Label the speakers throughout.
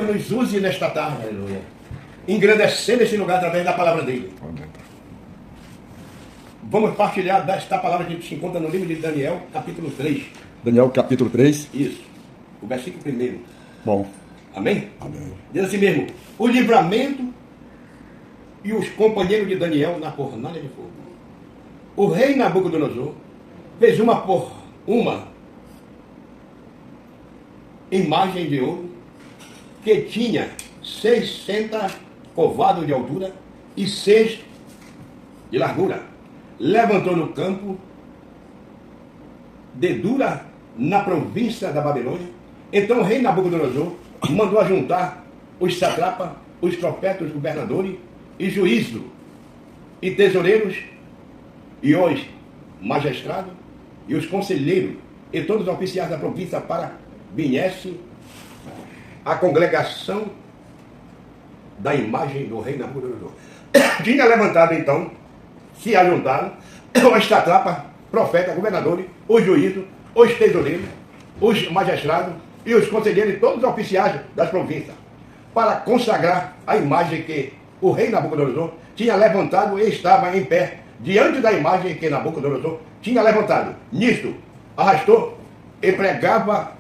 Speaker 1: nos use nesta tarde,
Speaker 2: Aleluia.
Speaker 1: engrandecendo esse lugar através da palavra dele. Vamos partilhar desta palavra que se encontra no livro de Daniel, capítulo 3.
Speaker 3: Daniel, capítulo 3.
Speaker 1: Isso, o versículo 1.
Speaker 3: Bom.
Speaker 1: Amém?
Speaker 3: Amém.
Speaker 1: Diz assim mesmo: o livramento e os companheiros de Daniel na fornalha de fogo. O rei Nabucodonosor fez uma imagem de ouro que tinha 60 covados de altura e 6 de largura. Levantou no campo de Dura, na província da Babilônia. Então o rei Nabucodonosor mandou ajuntar os satrapas, os profetas, os governadores e juízes e tesoureiros e os magistrados e os conselheiros e todos os oficiais da província para viesse a congregação da imagem do rei Nabucodonosor. Tinha levantado então, se ajuntaram os satrapas, profetas, governadores, os juízes, os tesoureiros, os magistrados e os conselheiros e todos os oficiais das províncias para consagrar a imagem que o rei Nabucodonosor tinha levantado e estava em pé diante da imagem que Nabucodonosor tinha levantado. Nisto, arrastou e pregava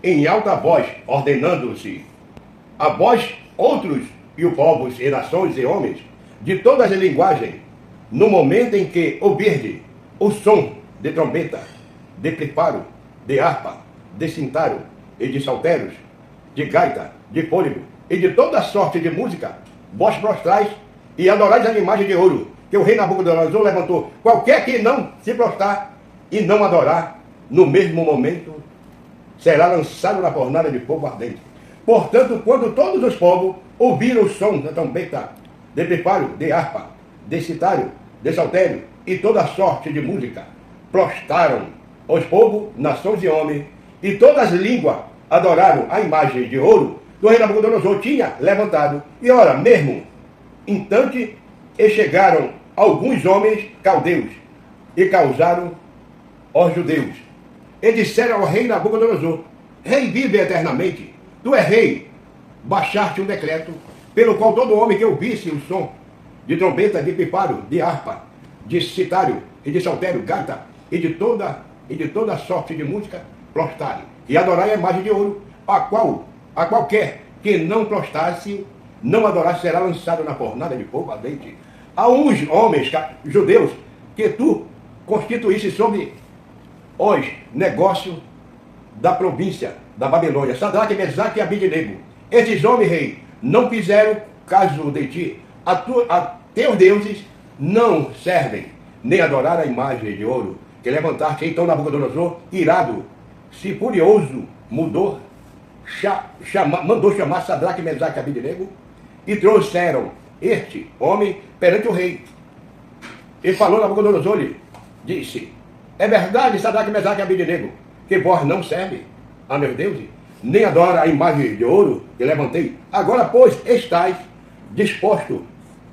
Speaker 1: em alta voz, ordenando-se a vós outros e o povos e nações e homens de todas as linguagens, no momento em que ouvirdes o som de trombeta, de preparo, de harpa, de cintário e de saltérios, de gaita, de fôlego e de toda sorte de música, vós prostrais e adorais a imagem de ouro que o rei Nabucodonosor levantou. Qualquer que não se prostrar e não adorar, no mesmo momento será lançado na fornalha de fogo ardente. Portanto, quando todos os povos ouviram o som da trombeta, de preparo, de harpa, de citário, de saltério e toda sorte de música, prostraram os povos, nações e homens, e todas as línguas adoraram a imagem de ouro que o rei Nabucodonosor tinha levantado. E ora, mesmo instante, e chegaram alguns homens caldeus e causaram aos judeus. E disseram ao rei Nabucodonosor: rei vive eternamente, tu és rei. Baixaste um decreto pelo qual todo homem que ouvisse o som de trombeta, de piparo, de harpa, de citário e de saltério, gaita e de toda sorte de música, prostrare e adorai a imagem de ouro, a qualquer que não prostrasse, não adorasse, será lançado na fornalha de fogo ardente. Há uns homens judeus que tu constituísse sobre os negócios da província da Babilônia, Sadraque, Mesaque e Abednego. Esses homens, rei, não fizeram caso de ti. A teus deuses não servem, nem adorar a imagem de ouro que levantaste. Então Nabucodonosor, irado, se furioso, mandou chamar Sadraque, Mesaque e Abednego e trouxeram este homem perante o rei. E falou Nabucodonosor, lhe disse: é verdade, Sadraque, Mesaque e Abednego, que vós não servem a meus deuses, nem adora a imagem de ouro que levantei. Agora, pois, estáis disposto,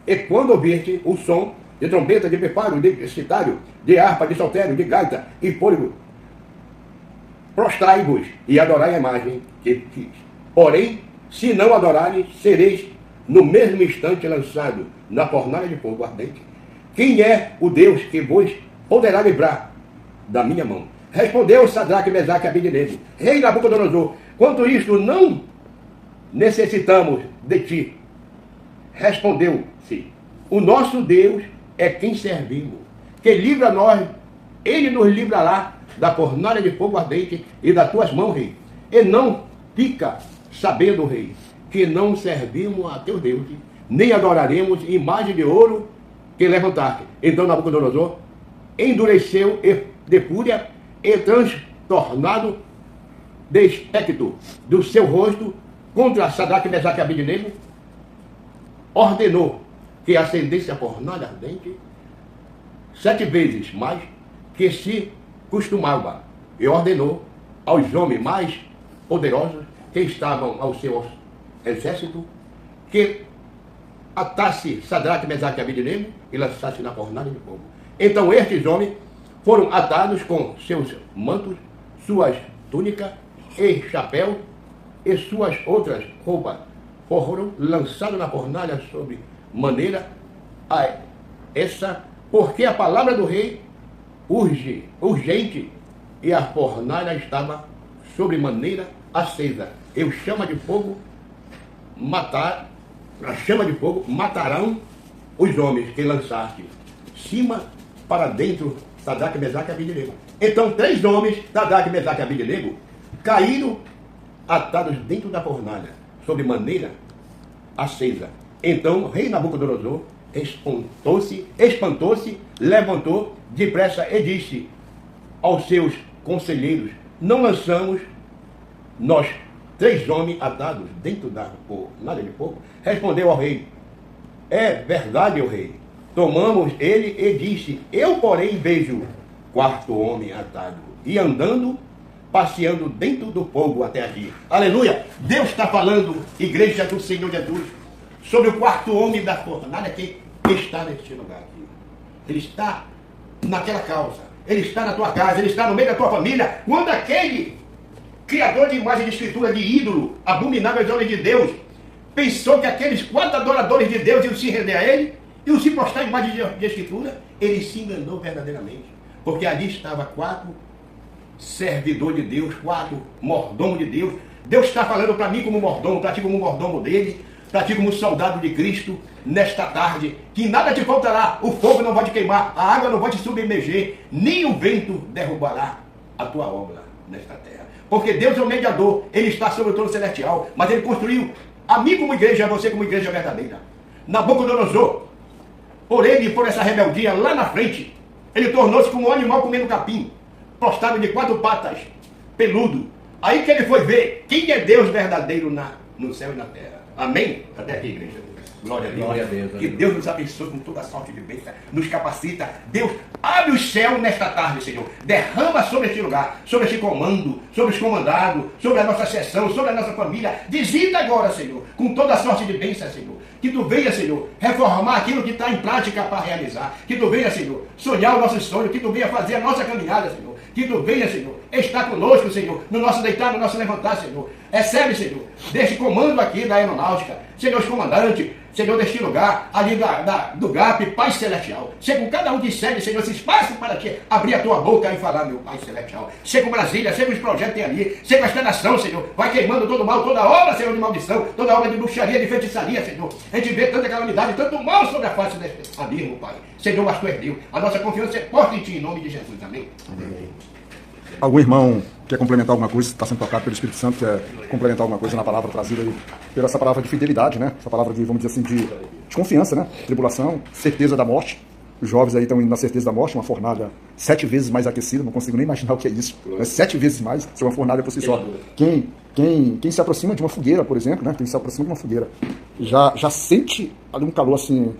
Speaker 1: e quando ouvirte o som de trombeta, de preparo, de citário, de harpa, de saltério, de gaita e fôlego, prostrai-vos e adorai a imagem que fiz. Porém, se não adorarem, sereis no mesmo instante lançado na fornalha de fogo ardente. Quem é o Deus que vos poderá livrar da minha mão? Respondeu Sadraque, Mesaque e Abednego: rei Nabucodonosor, quanto isto não necessitamos de ti. Respondeu-se: o nosso Deus é quem servimos, que livra nós, ele nos livrará da fornalha de fogo ardente e das tuas mãos, rei. E não fica sabendo, rei, que não servimos a teu Deus, nem adoraremos imagem de ouro que levantaste. Então Nabucodonosor endureceu de fúria e transtornado de espectro do seu rosto contra Sadraque, Mesaque e Abednego, ordenou que acendesse a fornalha ardente 7 vezes mais que se costumava, e ordenou aos homens mais poderosos que estavam ao seu exército que atasse Sadraque, Mesaque e Abednego e lançasse na fornalha de fogo. Então estes homens foram atados com seus mantos, suas túnicas e chapéu e suas outras roupas foram lançados na fornalha sobre maneira essa, porque a palavra do rei urgente, e a fornalha estava sobre maneira acesa. Eu chama de fogo a chama de fogo matarão os homens que lançaste, cima para dentro, Sadraque, Mesaque e Abednego. Então 3 homens, Sadraque, Mesaque e Abednego, caíram atados dentro da fornalha, sobre maneira acesa. Então o rei Nabucodonosor espantou-se, levantou depressa e disse aos seus conselheiros: não lançamos nós 3 homens atados dentro da fornalha de fogo? Respondeu ao rei: é verdade, ó rei. Tomamos ele e disse: eu, porém, vejo 4º homem atado e andando, passeando dentro do fogo até aqui. Aleluia! Deus está falando, igreja do Senhor Jesus, sobre o 4º homem da fornalha que está neste lugar aqui. Ele está naquela causa, ele está na tua casa, ele está no meio da tua família. Quando aquele criador de imagem de escritura, de ídolo, abominável aos olhos de Deus, pensou que aqueles 4 adoradores de Deus iam se render a ele, iam se postar em imagem de escritura, ele se enganou verdadeiramente. Porque ali estava 4 servidores de Deus, 4 mordomos de Deus. Deus está falando para mim como mordomo, para ti como mordomo dele, para ti como soldado de Cristo, nesta tarde, que nada te faltará, o fogo não vai te queimar, a água não vai te submerger, nem o vento derrubará a tua obra nesta terra. Porque Deus é o mediador, ele está sobre o trono celestial, mas ele construiu a mim como igreja, a você como igreja verdadeira. Nabucodonosor, por ele e por essa rebeldia lá na frente, ele tornou-se como um animal comendo capim, prostrado de 4 patas, peludo. Aí que ele foi ver quem é Deus verdadeiro no céu e na terra. Amém? Até aqui, igreja. Glória a Deus.
Speaker 2: Glória a Deus.
Speaker 1: Que Deus nos abençoe com toda a sorte de bênção, nos capacita. Deus, abre o céu nesta tarde, Senhor. Derrama sobre este lugar, sobre este comando, sobre os comandados, sobre a nossa sessão, sobre a nossa família. Visita agora, Senhor, com toda a sorte de bênção, Senhor. Que tu venha, Senhor, reformar aquilo que está em prática para realizar. Que tu venha, Senhor, sonhar o nosso sonho. Que tu venha fazer a nossa caminhada, Senhor. Que tu venha, Senhor, estar conosco, Senhor, no nosso deitar, no nosso levantar, Senhor. Recebe, Senhor, deste comando aqui da aeronáutica, Senhor, os comandantes, Senhor, deste lugar, ali do GAP, Pai Celestial. Seja com cada um que segue, Senhor, esse espaço para ti abrir a tua boca e falar, meu Pai Celestial. Seja com Brasília, seja com os projetos que tem ali, seja com esta nação, Senhor. Vai queimando todo mal, toda obra, Senhor, de maldição, toda obra de bruxaria, de feitiçaria, Senhor. A gente vê tanta calamidade, tanto mal sobre a face deste abismo, Pai. Senhor, mas tu és Deus. A nossa confiança é forte em ti, em nome de Jesus. Amém.
Speaker 2: Amém.
Speaker 3: Algum irmão quer complementar alguma coisa, está sendo tocado pelo Espírito Santo, quer complementar alguma coisa na palavra trazida aí, pela essa palavra de fidelidade, né? Essa palavra de, vamos dizer assim, de confiança, né? Tribulação, certeza da morte. Os jovens aí estão indo na certeza da morte, uma fornalha 7 vezes mais aquecida, não consigo nem imaginar o que é isso. Mas 7 vezes mais, se uma fornalha por si só. Quem se aproxima de uma fogueira, por exemplo, né? Quem se aproxima de uma fogueira, já sente ali um calor assim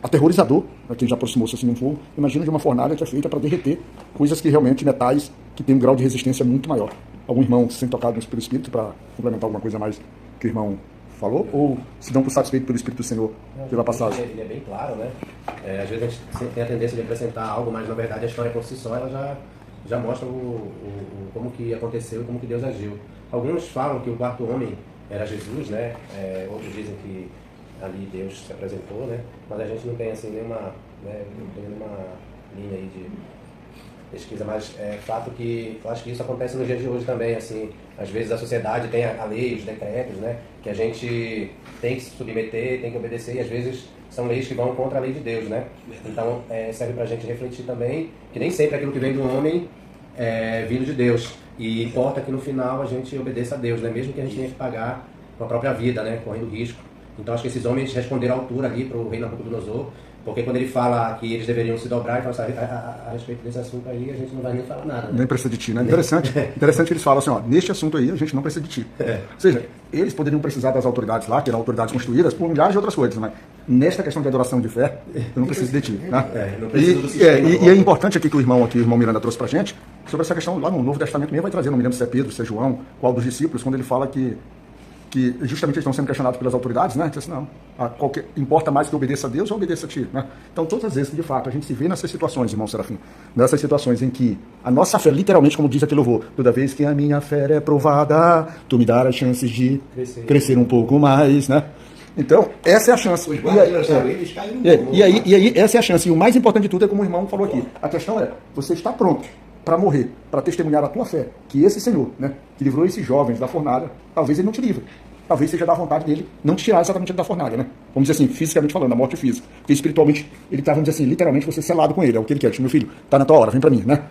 Speaker 3: aterrorizador, para quem já aproximou-se assim de um fogo. Imagina de uma fornalha que é feita para derreter coisas que realmente, metais, que tem um grau de resistência muito maior. Algum irmão se sente tocado pelo Espírito para complementar alguma coisa mais que o irmão falou? Ou se dão por satisfeito pelo Espírito do Senhor pela passagem?
Speaker 2: Ele é bem claro, né? Às vezes a gente tem a tendência de acrescentar algo, mas na verdade a história por si só ela já mostra como que aconteceu e como que Deus agiu. Alguns falam que o 4º homem era Jesus, né? Outros dizem que ali Deus se apresentou, né? Mas a gente não tem assim nenhuma linha aí de pesquisa, mas é fato que eu acho que isso acontece nos dias de hoje também, assim, às vezes a sociedade tem a lei, os decretos, né? Que a gente tem que se submeter, tem que obedecer, e às vezes são leis que vão contra a lei de Deus, né? Então serve pra gente refletir também que nem sempre aquilo que vem do homem é vindo de Deus, e importa que no final a gente obedeça a Deus, né? Mesmo que a gente tenha que pagar com a própria vida, né? Correndo risco. Então acho que esses homens responderam à altura ali para o rei Nabucodonosor, porque quando ele fala que eles deveriam se dobrar, ele fala assim, a respeito desse assunto aí, a gente não vai nem falar nada. Né?
Speaker 3: Nem precisa de ti, né? Interessante que eles falam assim, ó, neste assunto aí a gente não precisa de ti. Ou seja, eles poderiam precisar das autoridades lá, que eram autoridades constituídas por milhares de outras coisas, mas nesta questão de adoração de fé, eu não preciso de ti. Né?
Speaker 2: Não preciso do sistema,
Speaker 3: e é importante aqui que o irmão Miranda trouxe pra gente, sobre essa questão lá no Novo Testamento mesmo, vai trazer, não me lembro se é Pedro, se é João, qual dos discípulos, quando ele fala que que justamente eles estão sendo questionados pelas autoridades, né? Diz assim, não, importa mais que eu obedeça a Deus ou obedeça a ti, né? Então, todas as vezes que, de fato, a gente se vê nessas situações, irmão Serafim, nessas situações em que a nossa fé, literalmente, como diz aquele louvor, toda vez que a minha fé é provada, tu me darás chances de crescer um pouco mais, né? Então, essa é a chance.
Speaker 1: Os guardas lançaram eles, caíram no mundo.
Speaker 3: E aí, essa é a chance. E o mais importante de tudo é como o irmão falou aqui. A questão é, você está pronto para morrer, para testemunhar a tua fé, que esse Senhor, né, que livrou esses jovens da fornalha, talvez ele não te livre. Talvez seja da vontade dele não te tirar exatamente da fornalha, né? Vamos dizer assim, fisicamente falando, a morte física. Porque espiritualmente, ele está, vamos dizer assim, literalmente você selado com ele. É o que ele quer. Diz, meu filho, está na tua hora, vem para mim, né?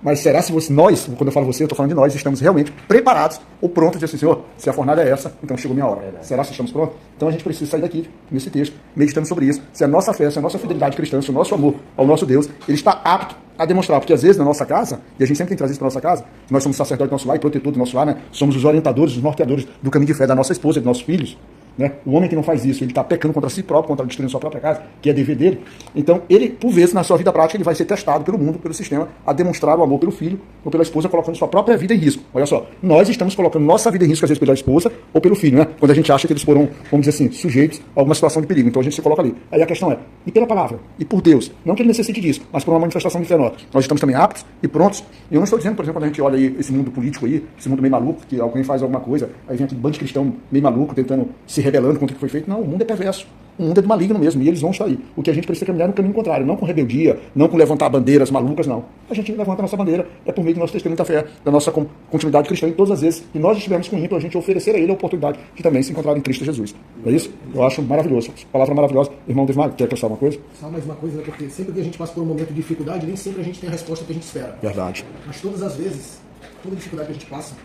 Speaker 3: Mas será se nós, quando eu falo você, eu estou falando de nós, estamos realmente preparados ou prontos de dizer assim, Senhor, se a fornalha é essa, então chegou minha hora. Será se estamos prontos? Então a gente precisa sair daqui, nesse texto, meditando sobre isso. Se a nossa fé, se a nossa fidelidade cristã, se o nosso amor ao nosso Deus, ele está apto a demonstrar. Porque às vezes na nossa casa, e a gente sempre tem que trazer isso para a nossa casa, nós somos sacerdote do nosso lar e protetor do nosso lar, né? Somos os orientadores, os norteadores do caminho de fé da nossa esposa, dos nossos filhos. Né? O homem que não faz isso, ele está pecando contra si próprio, contra destruindo sua própria casa, que é dever dele. Então, ele, por vezes, na sua vida prática, ele vai ser testado pelo mundo, pelo sistema, a demonstrar o amor pelo filho ou pela esposa, colocando sua própria vida em risco. Olha só, nós estamos colocando nossa vida em risco, às vezes, pela esposa ou pelo filho, né? Quando a gente acha que eles foram, vamos dizer assim, sujeitos a alguma situação de perigo. Então, a gente se coloca ali. Aí a questão é, e pela palavra? E por Deus? Não que ele necessite disso, mas por uma manifestação de fé nossa. Nós estamos também aptos e prontos. E eu não estou dizendo, por exemplo, quando a gente olha aí esse mundo político aí, esse mundo meio maluco, que alguém faz alguma coisa, aí vem aquele bando de cristão meio maluco, tentando, se rebelando contra o que foi feito. Não, o mundo é perverso. O mundo é do maligno mesmo, e eles vão estar aí. O que a gente precisa caminhar no caminho contrário, não com rebeldia, não com levantar bandeiras malucas, não. A gente levanta a nossa bandeira, é por meio do nosso testemunho da fé, da nossa continuidade cristã, e todas as vezes que nós estivermos com ímpeto, a gente oferecer a ele a oportunidade de também se encontrar em Cristo Jesus. É isso? Eu acho maravilhoso. Palavra maravilhosa. Irmão Desmaio, quer acrescentar uma coisa?
Speaker 4: Só mais uma coisa, né? Porque sempre que a gente passa por um momento de dificuldade, nem sempre a gente tem a resposta que a gente espera.
Speaker 3: Verdade.
Speaker 4: Mas todas as vezes, toda dificuldade que a gente passa,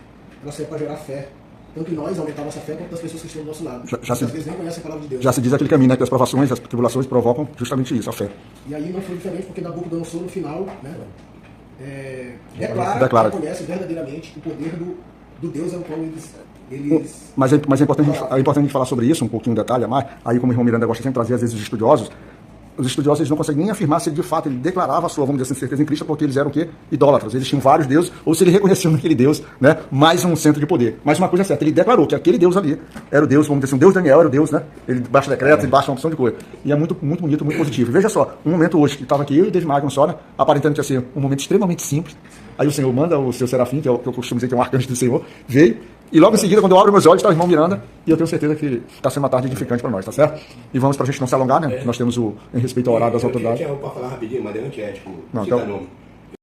Speaker 4: ela serve para gerar fé. Tanto em nós, aumentar a nossa fé, quanto nas pessoas que estão do nosso lado. Às vezes nem conhecem a palavra de Deus.
Speaker 3: Já se diz aquele caminho, né, que as provações, as tribulações provocam justamente isso, a fé.
Speaker 4: E aí não foi diferente, porque Nabucodonosor, no final, né, declara que conhece verdadeiramente o poder do Deus ao qual eles...
Speaker 3: Mas é importante a gente falar sobre isso, um pouquinho de detalhe a mais. Aí, como o irmão Miranda gosta sempre de trazer, às vezes, os estudiosos eles não conseguem nem afirmar se ele, de fato, ele declarava a sua, vamos dizer assim, certeza em Cristo, porque eles eram o quê? Idólatras. Eles tinham vários deuses, ou se ele reconheceu naquele Deus, né, mais um centro de poder. Mas uma coisa é certa, ele declarou que aquele Deus ali era o Deus, vamos dizer assim, o Deus Daniel era o Deus, né? Ele baixa decretos, ele baixa uma opção de coisa. E é muito, muito bonito, muito positivo. E veja só, um momento hoje, que estava aqui eu e David Magnus só, né, aparentando que ia ser um momento extremamente simples. Aí o Senhor manda o seu Serafim, que é o que eu costumo dizer que é um arcanjo do Senhor, veio. E logo em seguida, quando eu abro meus olhos, está o irmão Miranda, e eu tenho certeza que está sendo uma tarde edificante para nós, tá certo? E vamos para a gente não se alongar, né? Nós temos em respeito ao horário das autoridades.
Speaker 1: Eu vou falar rapidinho, mas é antiético.
Speaker 3: Não,
Speaker 1: Cita
Speaker 3: então,
Speaker 1: nome.